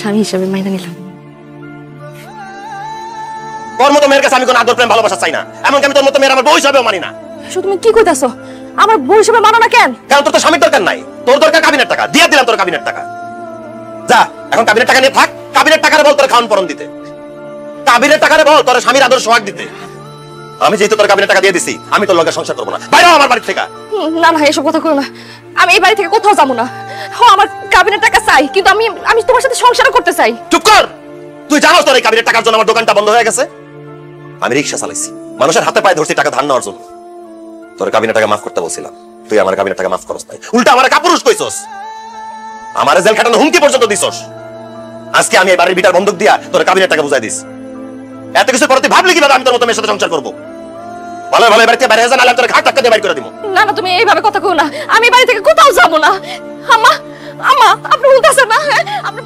স্বামী হিসেবে মাইনা নিলাম। তোর মতো মেয়ের কাছে আমি কোনো আদর প্রেম ভালোবাসা চাই না, এমনকি আমি তোর মতো মেয়ের আমার বউ হিসাবেও মানি না। তুমি কি কইতাছো? আমার বউ হিসেবে মানো না কেন? কারণ তোর তো স্বামীর দরকার নাই, তোর দরকার কাবিনের টাকা। দিয়ে দিলাম তোর কাবিনের টাকা, যা এখন কাবিনের টাকা নিয়ে থাক। কাবিনের টাকারে বল তোর খাওয়ান পরন দিতে, কাবিনের টাকারে বল তোর স্বামীর আদর সোহাগ দিতে। আমি যেহেতু তোর কাবিনের টাকা দিয়ে দিছি, আমি তোর লগে সংসার করবো না। বাইরে আমার বাড়ি থেকে। না না, এসব কথা কইও না। আমি এই বাড়ি থেকে কোথাও যাবো না। আমার কাবিনের টাকা চাই, কিন্তু আমি আমি তোমার সাথে সংসার করতে চাই। চুপ কর। তুই জানোস তোর এই কাবিনের টাকার জন্য আমার দোকানটা বন্ধ হয়ে গেছে। আমি রিক্সা চালাইছি, মানুষের হাতে পায়ে ধরছি টাকা ধার নেওয়ার জন্য। তোর কাবিনের টাকা মাফ করতে বলছিলাম, তুই আমার কাবিনের টাকা মাফ করস নাই, উল্টা আমার কাপুরুষ কইছস, আমার জেল খাটানো হুমকি পর্যন্ত দিছস। আজকে আমি এই বাড়ির বিটার বন্ধক দিয়া তোর কাবিনের টাকা বুঝাই দিস। এত কিছু পরে তুই ভাবলি কিভাবে আমি তোর মতো মেয়ের সাথে সংসার করবো? ভালো ভালো বাড়িতে বাইরে যা, নাহলে তোর ঘাট ধাক্কা দিয়ে বাইর করে দিব। না না, তুমি এইভাবে কথা কইও না। আমি বাড়ি থেকে কোথাও যাবো না। আম্মা, আম্মা, আপনি বলতেছেন না? হ্যাঁ, আপনি